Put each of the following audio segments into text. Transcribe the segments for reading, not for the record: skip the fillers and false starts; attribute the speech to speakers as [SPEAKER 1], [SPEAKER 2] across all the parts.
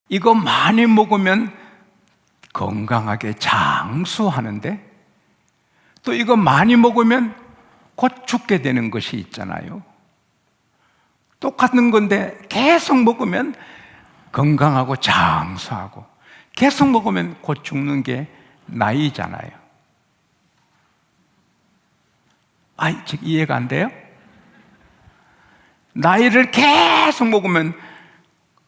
[SPEAKER 1] 이거 많이 먹으면 건강하게 장수하는데, 또 이거 많이 먹으면 곧 죽게 되는 것이 있잖아요. 똑같은 건데 계속 먹으면 건강하고 장수하고, 계속 먹으면 곧 죽는 게 나이잖아요. 즉 이해가 안 돼요? 나이를 계속 먹으면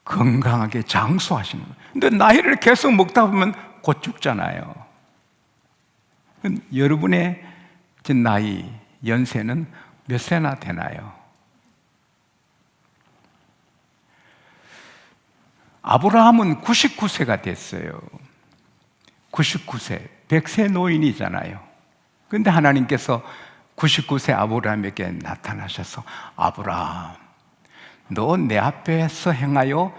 [SPEAKER 1] 건강하게 장수하시는 거예요. 근데 나이를 계속 먹다 보면 곧 죽잖아요. 여러분의 나이, 연세는 몇 세나 되나요? 아브라함은 99세가 됐어요. 99세, 100세 노인이잖아요. 근데 하나님께서 99세 아브라함에게 나타나셔서, 아브라함, 너 내 앞에서 행하여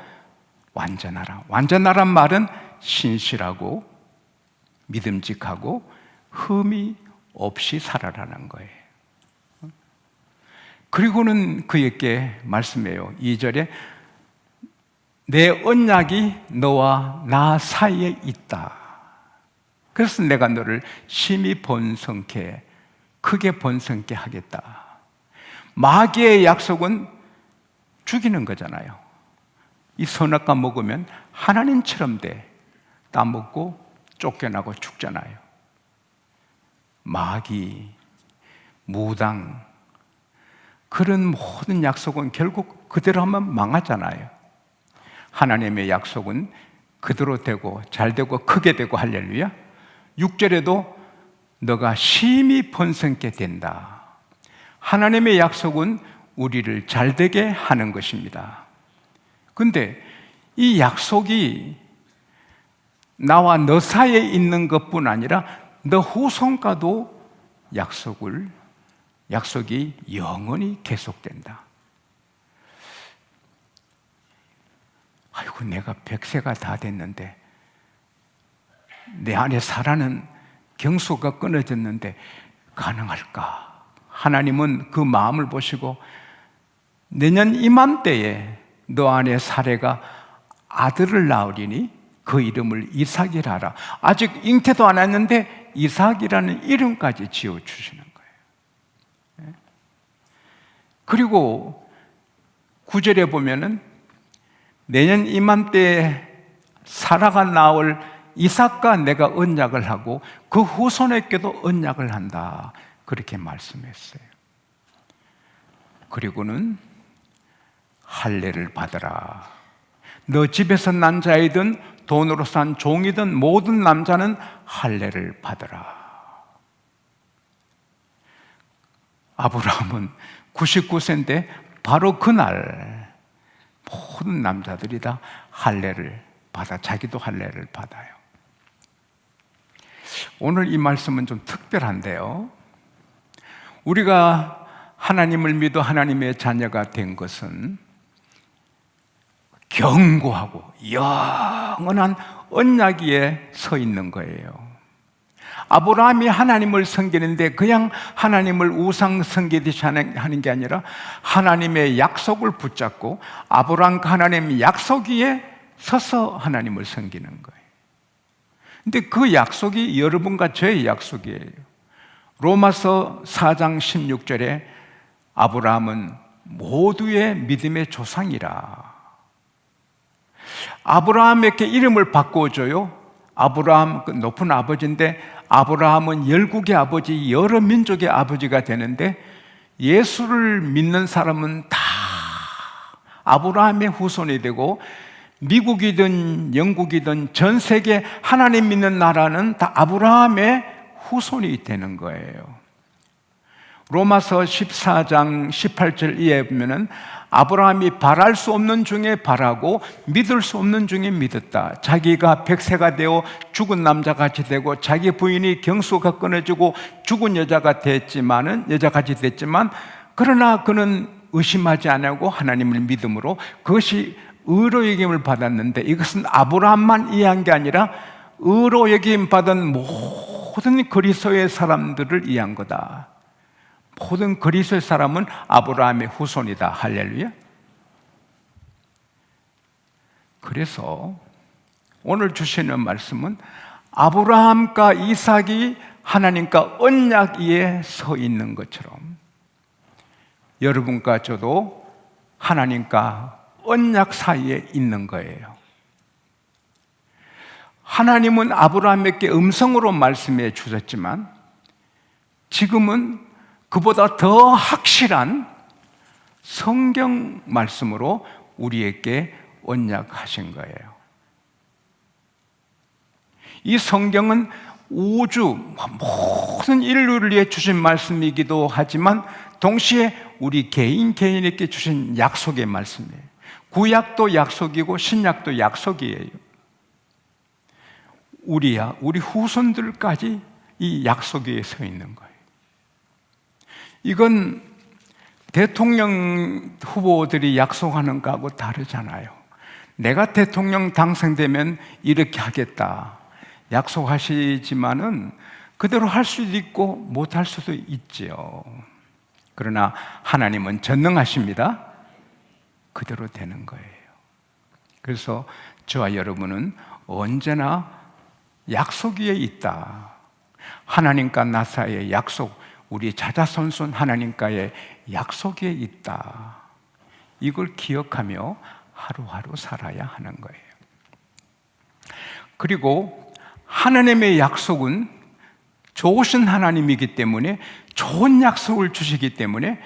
[SPEAKER 1] 완전하라. 완전하란 말은 신실하고 믿음직하고 흠이 없이 살아라는 거예요. 그리고는 그에게 말씀해요. 2절에 내 언약이 너와 나 사이에 있다. 그래서 내가 너를 심히 번성케, 크게 번성케 하겠다. 마귀의 약속은 죽이는 거잖아요. 이 선악과 먹으면 하나님처럼 돼. 따먹고 쫓겨나고 죽잖아요. 마귀, 무당, 그런 모든 약속은 결국 그대로 하면 망하잖아요. 하나님의 약속은 그대로 되고 잘 되고 크게 되고, 할렐루야. 6절에도 너가 심히 번성케 된다. 하나님의 약속은 우리를 잘 되게 하는 것입니다. 근데 이 약속이 나와 너 사이에 있는 것뿐 아니라 너 후손과도 약속이 영원히 계속된다. 아이고, 내가 100세가 다 됐는데, 내 안에 살아는 경수가 끊어졌는데 가능할까? 하나님은 그 마음을 보시고 내년 이맘때에 너 안에 사례가 아들을 낳으리니 그 이름을 이삭이라 하라. 아직 잉태도 안 했는데 이삭이라는 이름까지 지어주시는 거예요. 그리고 9절에 보면은 내년 이맘때에 사라가 나올 이삭과 내가 언약을 하고 그 후손에게도 언약을 한다, 그렇게 말씀했어요. 그리고는 할례를 받으라. 너 집에서 난 자이든 돈으로 산 종이든 모든 남자는 할례를 받으라. 아브라함은 99세인데 바로 그날 모든 남자들이 다 할례를 받아, 자기도 할례를 받아요. 오늘 이 말씀은 좀 특별한데요, 우리가 하나님을 믿어 하나님의 자녀가 된 것은 견고하고 영원한 언약 위에 서 있는 거예요. 아브라함이 하나님을 섬기는데 그냥 하나님을 우상 섬기듯이 하는 게 아니라 하나님의 약속을 붙잡고 아브라함과 하나님의 약속 위에 서서 하나님을 섬기는 거예요. 근데 그 약속이 여러분과 저의 약속이에요. 로마서 4장 16절에 아브라함은 모두의 믿음의 조상이라. 아브라함에게 이름을 바꿔줘요. 아브라함, 그 높은 아버지인데 아브라함은 열국의 아버지, 여러 민족의 아버지가 되는데 예수를 믿는 사람은 다 아브라함의 후손이 되고, 미국이든 영국이든 전 세계 하나님 믿는 나라는 다 아브라함의 후손이 되는 거예요. 로마서 14장 18절 이하에 보면은 아브라함이 바랄 수 없는 중에 바라고 믿을 수 없는 중에 믿었다. 자기가 100세가 되어 죽은 남자같이 되고 자기 부인이 경수가 끊어지고 죽은 여자같이 됐지만 그러나 그는 의심하지 않고 하나님을 믿음으로 그것이 의로 여김을 받았는데, 이것은 아브라함만 이해한 게 아니라 의로 여김 받은 모든 그리스도의 사람들을 이해한 거다. 모든 그리스도의 사람은 아브라함의 후손이다. 할렐루야. 그래서 오늘 주시는 말씀은 아브라함과 이삭이 하나님과 언약 위에 서 있는 것처럼 여러분과 저도 하나님과 언약 사이에 있는 거예요. 하나님은 아브라함에게 음성으로 말씀해 주셨지만 지금은 그보다 더 확실한 성경 말씀으로 우리에게 언약하신 거예요. 이 성경은 우주 모든 인류를 위해 주신 말씀이기도 하지만 동시에 우리 개인에게 주신 약속의 말씀이에요. 구약도 약속이고 신약도 약속이에요. 우리 후손들까지 이 약속 위에 서 있는 거예요. 이건 대통령 후보들이 약속하는 거하고 다르잖아요. 내가 대통령 당선되면 이렇게 하겠다 약속하시지만은 그대로 할 수도 있고 못할 수도 있지요. 그러나 하나님은 전능하십니다. 그대로 되는 거예요. 그래서 저와 여러분은 언제나 약속 위에 있다. 하나님과 나 사이의 약속, 우리 자자손손 하나님과의 약속 위에 있다. 이걸 기억하며 하루하루 살아야 하는 거예요. 그리고 하나님의 약속은 좋으신 하나님이기 때문에 좋은 약속을 주시기 때문에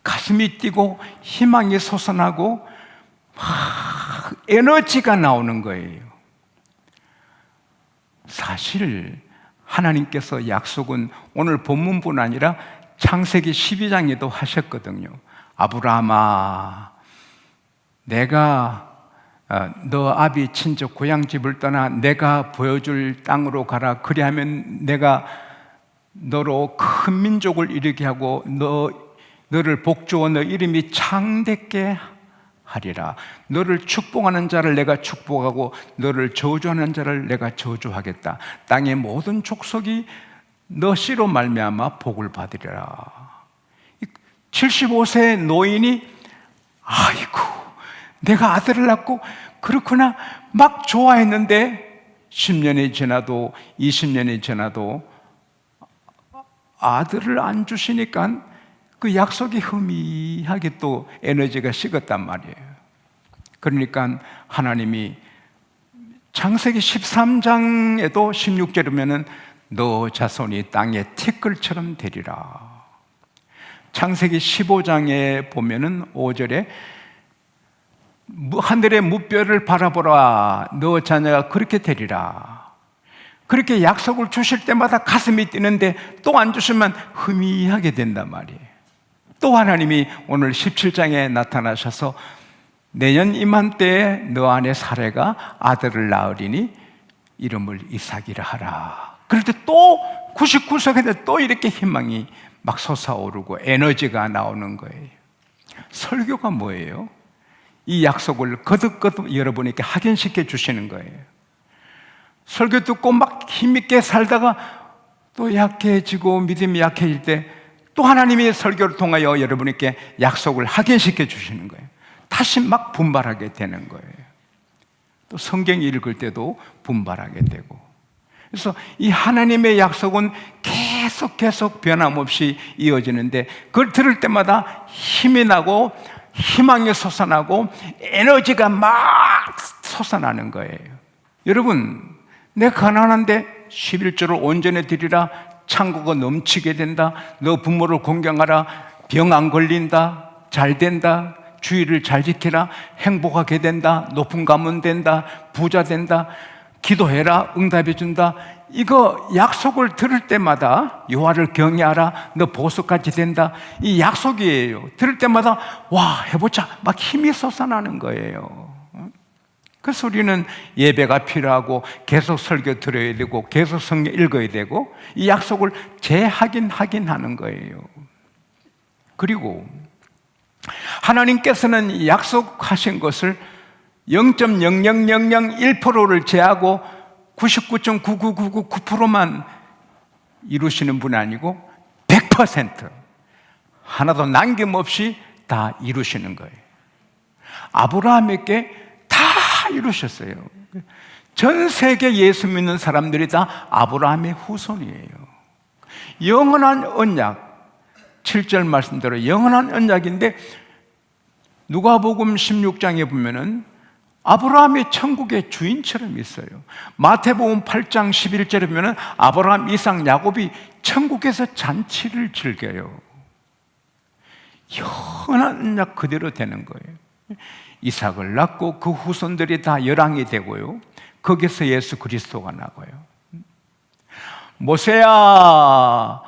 [SPEAKER 1] 가슴이 뛰고 희망이 솟아나고 에너지가 나오는 거예요. 사실 하나님께서 약속은 오늘 본문뿐 아니라 창세기 12장에도 하셨거든요. 아브라함아, 내가 너 아비 친척 고향집을 떠나 내가 보여줄 땅으로 가라. 그리하면 내가 너로 큰 민족을 이루게 하고 너를 복주어 너 이름이 창대케 하리라. 너를 축복하는 자를 내가 축복하고 너를 저주하는 자를 내가 저주하겠다. 땅의 모든 족속이 너 씨로 말미암아 복을 받으리라. 75세 노인이 아이고 내가 아들을 낳고 그렇구나 막 좋아했는데 10년이 지나도 20년이 지나도 아들을 안 주시니까 그 약속이 희미하게 또 에너지가 식었단 말이에요. 그러니까 하나님이 창세기 13장에도 16절이면은 너 자손이 땅의 티끌처럼 되리라. 창세기 15장에 보면은 5절에 하늘의 무별을 바라보라. 너 자녀가 그렇게 되리라. 그렇게 약속을 주실 때마다 가슴이 뛰는데 또 안 주시면 희미하게 된단 말이에요. 또 하나님이 오늘 17장에 나타나셔서 내년 이맘때에 너 안에 사례가 아들을 낳으리니 이름을 이삭이라 하라. 그럴 때 또 99세인데 또 이렇게 희망이 막 솟아오르고 에너지가 나오는 거예요. 설교가 뭐예요? 이 약속을 거듭거듭 여러분에게 확인시켜 주시는 거예요. 설교 듣고 막 힘있게 살다가 또 약해지고 믿음이 약해질 때 또 하나님의 설교를 통하여 여러분에게 약속을 확인시켜 주시는 거예요. 다시 막 분발하게 되는 거예요. 또 성경 읽을 때도 분발하게 되고. 그래서 이 하나님의 약속은 계속 변함없이 이어지는데 그걸 들을 때마다 힘이 나고 희망이 솟아나고 에너지가 막 솟아나는 거예요. 여러분, 내가 가난한데 11조를 온전히 드리라. 창고가 넘치게 된다. 너 부모를 공경하라. 병 안 걸린다. 잘 된다. 주의를 잘 지키라. 행복하게 된다. 높은 가문 된다. 부자 된다. 기도해라. 응답해 준다. 이거 약속을 들을 때마다 여호와를 경외하라. 너 보석같이 된다. 이 약속이에요. 들을 때마다 와 해보자. 막 힘이 솟아나는 거예요. 그래서 우리는 예배가 필요하고 계속 설교 들어야 되고 계속 성경 읽어야 되고 이 약속을 재확인하는 거예요. 그리고 하나님께서는 약속하신 것을 0.00001%를 제하고 99.99999%만 이루시는 분이 아니고 100% 하나도 남김없이 다 이루시는 거예요. 아브라함에게 다 이루셨어요. 전 세계 예수 믿는 사람들이 다 아브라함의 후손이에요. 영원한 언약, 7절 말씀대로 영원한 언약인데 누가복음 16장에 보면은 아브라함이 천국의 주인처럼 있어요. 마태복음 8장 11절에 보면은 아브라함, 이삭, 야곱이 천국에서 잔치를 즐겨요. 영원한 언약 그대로 되는 거예요. 이삭을 낳고 그 후손들이 다 열왕이 되고요. 거기서 예수 그리스도가 나고요. 모세야,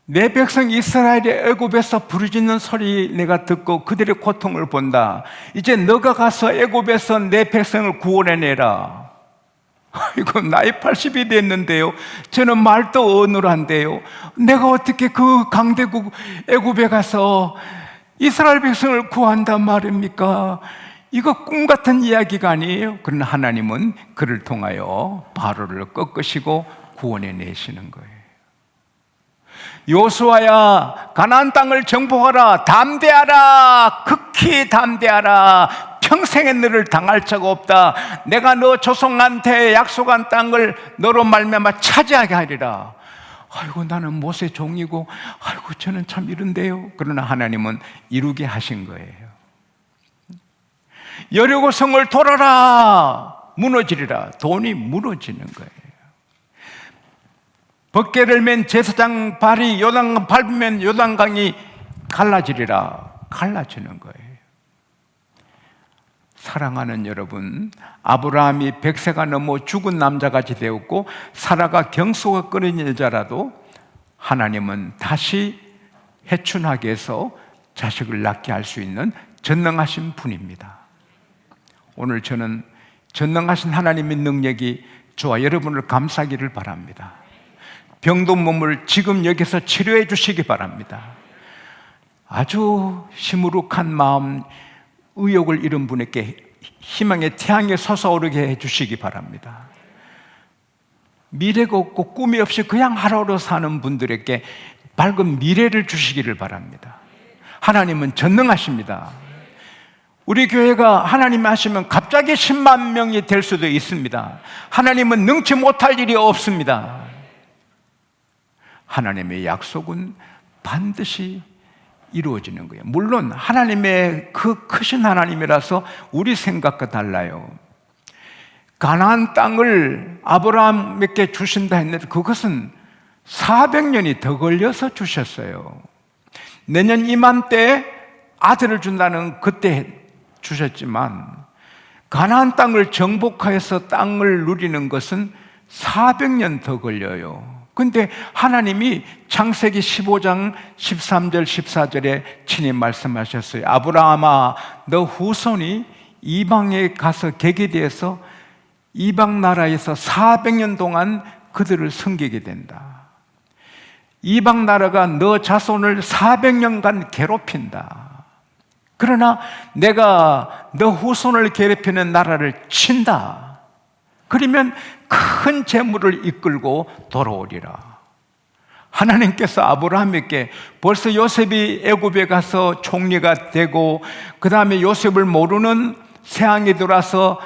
[SPEAKER 1] 내 백성 이스라엘이 애굽에서 부르짖는 소리 내가 듣고 그들의 고통을 본다. 이제 너가 가서 애굽에서 내 백성을 구원해내라. 이거 나이 80이 됐는데요, 저는 말도 어눌한데요, 내가 어떻게 그 강대국 애굽에 가서 이스라엘 백성을 구한단 말입니까? 이거 꿈 같은 이야기가 아니에요. 그러나 하나님은 그를 통하여 바로를 꺾으시고 구원해내시는 거예요. 요수아야, 가나안 땅을 정복하라. 담대하라. 극히 담대하라. 평생에 너를 당할 자가 없다. 내가 너 조상한테 약속한 땅을 너로 말미암아 차지하게 하리라. 아이고, 나는 모세 종이고, 아이고, 저는 참 이런데요. 그러나 하나님은 이루게 하신 거예요. 여리고 성을 돌아라. 무너지리라. 돈이 무너지는 거예요. 벗개를 맨 제사장 발이 요단강 밟으면 요단강이 갈라지리라. 갈라지는 거예요. 사랑하는 여러분, 아브라함이 100세가 넘어 죽은 남자같이 되었고 사라가 경소가 끓인 여자라도 하나님은 다시 해춘하게 해서 자식을 낳게 할 수 있는 전능하신 분입니다. 오늘 저는 전능하신 하나님의 능력이 저와 여러분을 감싸기를 바랍니다. 병든 몸을 지금 여기서 치료해 주시기 바랍니다. 아주 시무룩한 마음, 의욕을 잃은 분에게 희망의 태양이 솟아오르게 해주시기 바랍니다. 미래가 없고 꿈이 없이 그냥 하루하루 사는 분들에게 밝은 미래를 주시기를 바랍니다. 하나님은 전능하십니다. 우리 교회가 하나님이 하시면 갑자기 10만 명이 될 수도 있습니다. 하나님은 능치 못할 일이 없습니다. 하나님의 약속은 반드시 이루어지는 거예요. 물론 하나님의 그 크신 하나님이라서 우리 생각과 달라요. 가나안 땅을 아브라함에게 주신다 했는데 그것은 400년이 더 걸려서 주셨어요. 내년 이맘때 아들을 준다는 그때 주셨지만 가나안 땅을 정복하여서 땅을 누리는 것은 400년 더 걸려요. 근데 하나님이 창세기 15장 13절 14절에 친히 말씀하셨어요. 아브라함아, 너 후손이 이방에 가서 계기되어서 이방 나라에서 400년 동안 그들을 섬기게 된다. 이방 나라가 너 자손을 400년간 괴롭힌다. 그러나 내가 너 후손을 괴롭히는 나라를 친다. 그러면 큰 재물을 이끌고 돌아오리라. 하나님께서 아브라함에게 벌써 요셉이 애굽에 가서 총리가 되고 그 다음에 요셉을 모르는 세상에 들어와서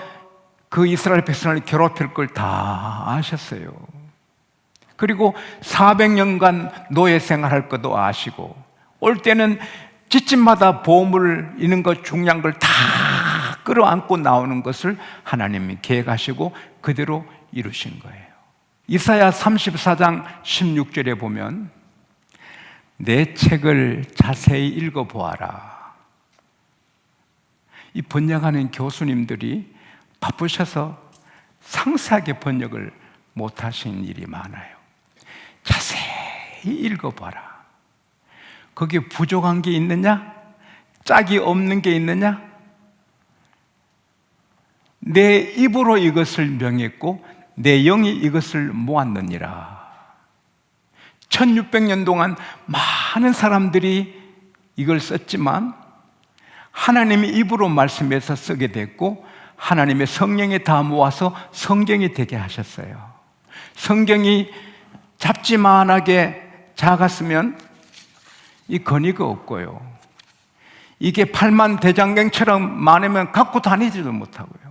[SPEAKER 1] 그 이스라엘 백성을 괴롭힐 걸 다 아셨어요. 그리고 400년간 노예 생활할 것도 아시고 올 때는 집집마다 보물 있는 것 중요한 걸 다 끌어안고 나오는 것을 하나님이 계획하시고 그대로 이루신 거예요. 이사야 34장 16절에 보면 내 책을 자세히 읽어보아라. 이 번역하는 교수님들이 바쁘셔서 상세하게 번역을 못하신 일이 많아요. 자세히 읽어봐라. 거기에 부족한 게 있느냐? 짝이 없는 게 있느냐? 내 입으로 이것을 명했고 내 영이 이것을 모았느니라. 1600년 동안 많은 사람들이 이걸 썼지만 하나님의 입으로 말씀해서 쓰게 됐고 하나님의 성령이 다 모아서 성경이 되게 하셨어요. 성경이 잡지만하게 작았으면 이 건의가 없고요. 이게 8만 대장경처럼 많으면 갖고 다니지도 못하고요.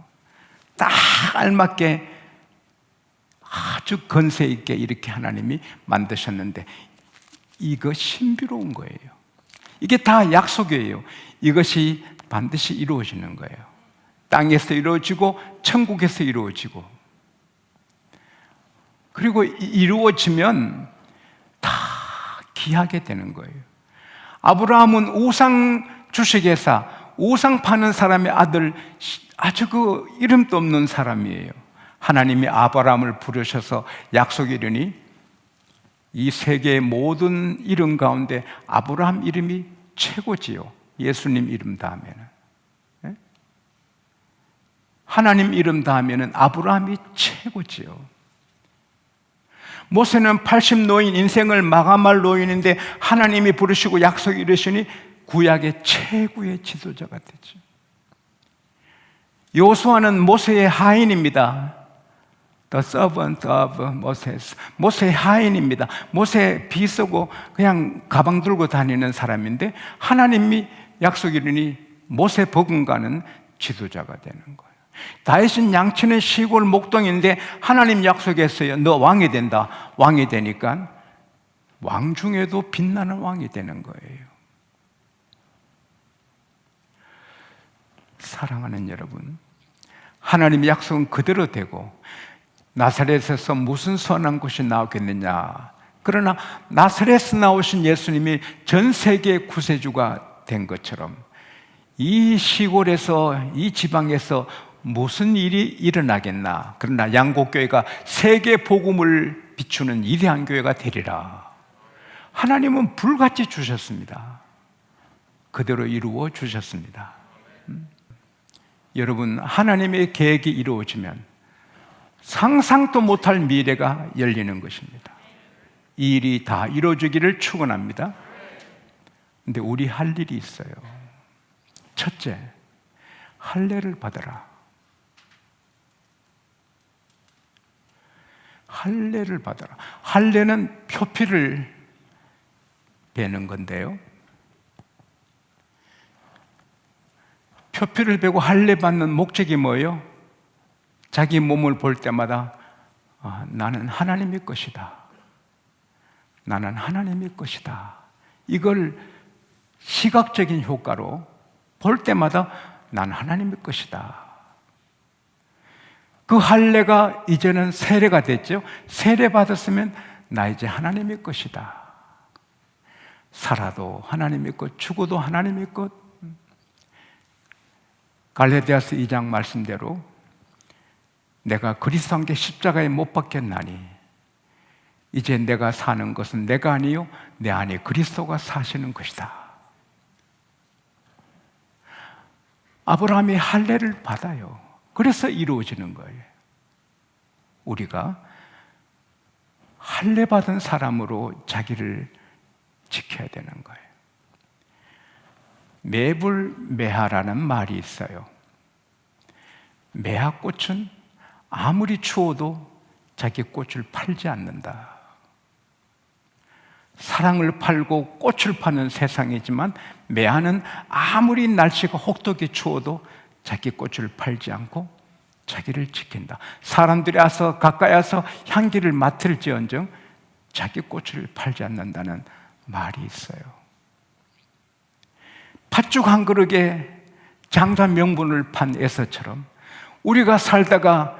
[SPEAKER 1] 딱 알맞게 아주 건세 있게 이렇게 하나님이 만드셨는데 이거 신비로운 거예요. 이게 다 약속이에요. 이것이 반드시 이루어지는 거예요. 땅에서 이루어지고 천국에서 이루어지고, 그리고 이루어지면 다 귀하게 되는 거예요. 아브라함은 우상 주식회사, 우상 파는 사람의 아들, 아주 그 이름도 없는 사람이에요. 하나님이 아브라함을 부르셔서 약속이 이르니 이 세계의 모든 이름 가운데 아브라함 이름이 최고지요. 예수님 이름 다음에는, 하나님 이름 다음에는 아브라함이 최고지요. 모세는 80 노인, 인생을 마감할 노인인데 하나님이 부르시고 약속이 이르시니 구약의 최고의 지도자가 되죠. 여호수아는 모세의 하인입니다. The servant of Moses. 모세의 하인입니다. 모세 비서고 그냥 가방 들고 다니는 사람인데 하나님이 약속이 이르니 모세 버금가는 지도자가 되는 거예요. 다윗은 양치는 시골 목동인데 하나님 약속했어요. 너 왕이 된다. 왕이 되니까 왕 중에도 빛나는 왕이 되는 거예요. 사랑하는 여러분, 하나님의 약속은 그대로 되고 나사렛에서 무슨 선한 것이 나오겠느냐. 그러나 나사렛에서 나오신 예수님이 전 세계 구세주가 된 것처럼 이 시골에서, 이 지방에서 무슨 일이 일어나겠나. 그러나 양곡교회가 세계 복음을 비추는 위대한 교회가 되리라. 하나님은 불같이 주셨습니다. 그대로 이루어 주셨습니다. 여러분, 하나님의 계획이 이루어지면 상상도 못할 미래가 열리는 것입니다. 이 일이 다 이루어지기를 축원합니다. 근데 우리 할 일이 있어요. 첫째, 할례를 받아라. 할례를 받아라. 할례는 표피를 베는 건데요, 표피를 베고 할례 받는 목적이 뭐예요? 자기 몸을 볼 때마다 나는 하나님의 것이다. 나는 하나님의 것이다. 이걸 시각적인 효과로 볼 때마다 나는 하나님의 것이다. 그 할례가 이제는 세례가 됐죠. 세례 받았으면 나 이제 하나님의 것이다. 살아도 하나님의 것, 죽어도 하나님의 것. 갈라디아서 2장 말씀대로 내가 그리스도와 함께 십자가에 못 박혔나니 이제 내가 사는 것은 내가 아니요 내 안에 그리스도가 사시는 것이다. 아브라함이 할례를 받아요. 그래서 이루어지는 거예요. 우리가 할례 받은 사람으로 자기를 지켜야 되는 거예요. 매불매하라는 말이 있어요. 매화꽃은 아무리 추워도 자기 꽃을 팔지 않는다. 사랑을 팔고 꽃을 파는 세상이지만 매화는 아무리 날씨가 혹독히 추워도 자기 꽃을 팔지 않고 자기를 지킨다. 사람들이 와서 가까이 와서 향기를 맡을지언정 자기 꽃을 팔지 않는다는 말이 있어요. 팥죽 한 그릇에 장자 명분을 판 에서처럼 우리가 살다가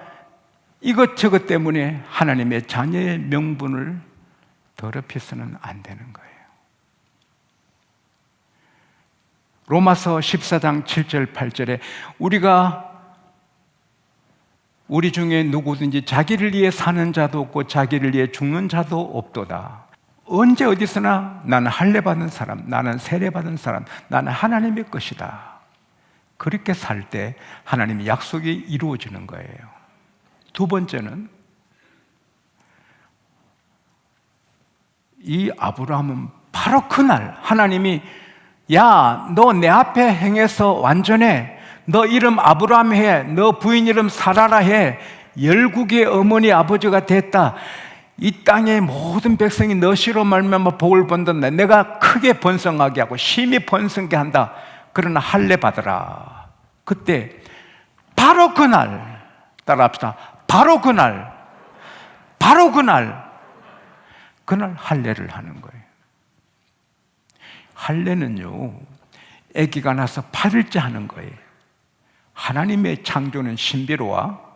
[SPEAKER 1] 이것저것 때문에 하나님의 자녀의 명분을 더럽혀서는 안 되는 거예요. 로마서 14장 7절 8절에 우리 중에 누구든지 자기를 위해 사는 자도 없고 자기를 위해 죽는 자도 없도다. 언제 어디서나 나는 할례 받은 사람, 나는 세례 받은 사람, 나는 하나님의 것이다. 그렇게 살 때 하나님의 약속이 이루어지는 거예요. 두 번째는 이 아브라함은 바로 그날 하나님이 야, 너 내 앞에 행해서 완전해. 너 이름 아브라함 해. 너 부인 이름 사라라 해. 열국의 어머니 아버지가 됐다. 이 땅의 모든 백성이 너 시로 말미암아 복을 본다. 내가 크게 번성하게 하고 심히 번성케 한다. 그러나 할례 받으라. 그때 바로 그날 따라합시다. 그날 할례를 하는 거예요. 할례는요, 아기가 나서 8일째 하는 거예요. 하나님의 창조는 신비로워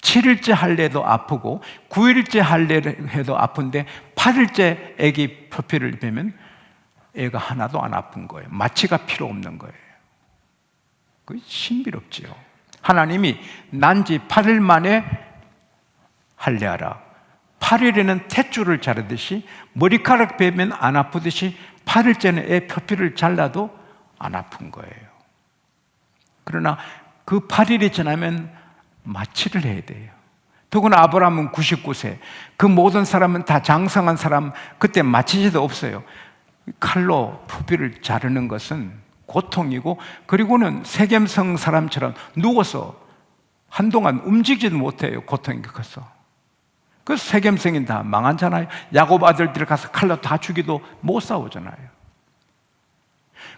[SPEAKER 1] 7일째 할례도 아프고 9일째 할례를 해도 아픈데 8일째 아기 표피를 빼면 애가 하나도 안 아픈 거예요. 마취가 필요 없는 거예요. 그게 신비롭지요. 하나님이 난지 8일 만에 할례하라. 8일에는 탯줄을 자르듯이 머리카락 베면 안 아프듯이 8일째는 애 표피를 잘라도 안 아픈 거예요. 그러나 그 8일이 지나면 마취를 해야 돼요. 더구나 아브라함은 99세, 그 모든 사람은 다 장성한 사람, 그때 마취제도 없어요. 칼로 표피를 자르는 것은 고통이고, 그리고는 세겜성 사람처럼 누워서 한동안 움직이지도 못해요. 고통이 커서. 그래서 세겜성이 다 망하잖아요. 야곱 아들들 가서 칼로 다 죽이도 못 싸우잖아요.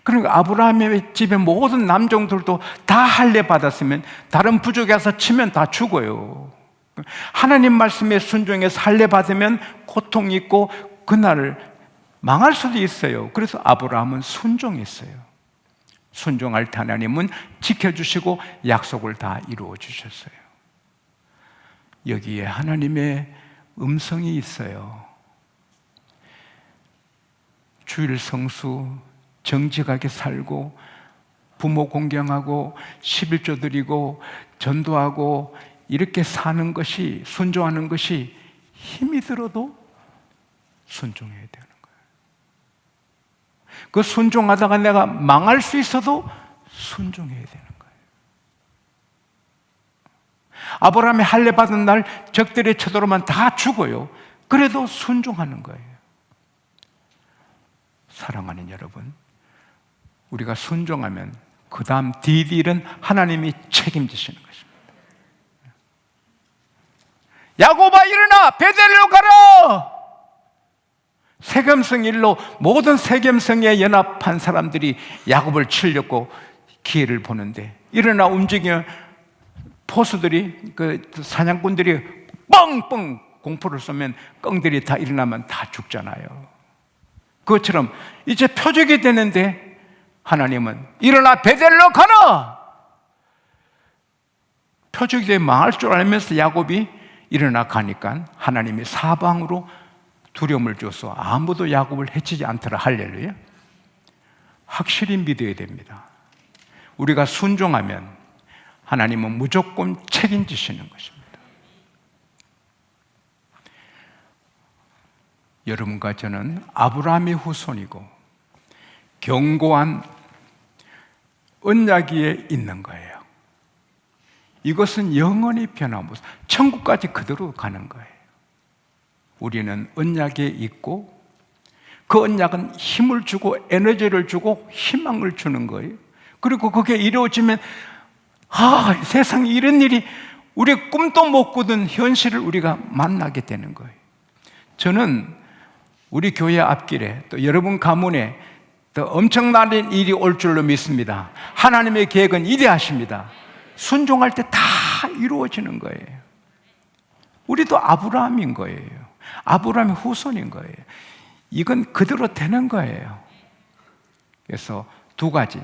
[SPEAKER 1] 그러니까 아브라함의 집에 모든 남종들도 다 할례 받았으면 다른 부족에 가서 치면 다 죽어요. 하나님 말씀에 순종해서 할례 받으면 고통이 있고 그날을 망할 수도 있어요. 그래서 아브라함은 순종했어요. 순종할 때 하나님은 지켜주시고 약속을 다 이루어 주셨어요. 여기에 하나님의 음성이 있어요. 주일 성수 정직하게 살고 부모 공경하고 11조 드리고 전도하고 이렇게 사는 것이, 순종하는 것이 힘이 들어도 순종해야 되는 거예요. 그 순종하다가 내가 망할 수 있어도 순종해야 되는 거예요. 아브라함이 할례 받은 날 적들의 쳐들어오면 다 죽어요. 그래도 순종하는 거예요. 사랑하는 여러분, 우리가 순종하면 그 다음 뒤딜은 하나님이 책임지시는 것입니다. 야곱아 일어나 베델로 가라. 세겜성 일로 모든 세겜성에 연합한 사람들이 야곱을 치려고 기회를 보는데, 일어나 움직이면 포수들이, 그 사냥꾼들이 뻥뻥 공포를 쏘면 꿩들이 다 일어나면 다 죽잖아요. 그것처럼 이제 표적이 되는데 하나님은 일어나 베델로 가라. 표적이 되면 망할 줄 알면서 야곱이 일어나 가니까 하나님이 사방으로 두려움을 줘서 아무도 야곱을 해치지 않더라. 할렐루야. 확실히 믿어야 됩니다. 우리가 순종하면 하나님은 무조건 책임지시는 것입니다. 여러분과 저는 아브라함의 후손이고 견고한 언약위에 있는 거예요. 이것은 영원히 변함없어 천국까지 그대로 가는 거예요. 우리는 언약에 있고 그 언약은 힘을 주고 에너지를 주고 희망을 주는 거예요. 그리고 그게 이루어지면 세상에 이런 일이 우리 꿈도 못 꾸던 현실을 우리가 만나게 되는 거예요. 저는 우리 교회 앞길에 또 여러분 가문에 더 엄청난 일이 올 줄로 믿습니다. 하나님의 계획은 이대하십니다. 순종할 때 다 이루어지는 거예요. 우리도 아브라함인 거예요. 아브라함의 후손인 거예요. 이건 그대로 되는 거예요. 그래서 두 가지,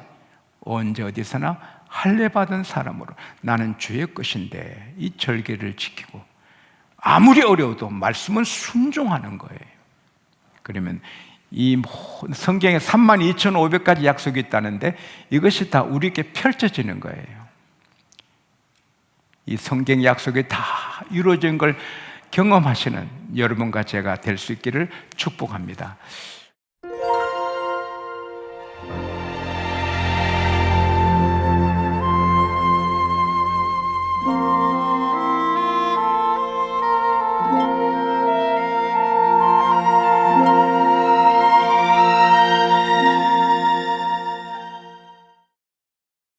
[SPEAKER 1] 언제 어디서나 할례 받은 사람으로 나는 주의 것인데 이 절개를 지키고 아무리 어려워도 말씀은 순종하는 거예요. 그러면 이 성경에 32,500가지 약속이 있다는데 이것이 다 우리에게 펼쳐지는 거예요. 이 성경 약속이 다 이루어진 걸 경험하시는 여러분과 제가 될 수 있기를 축복합니다.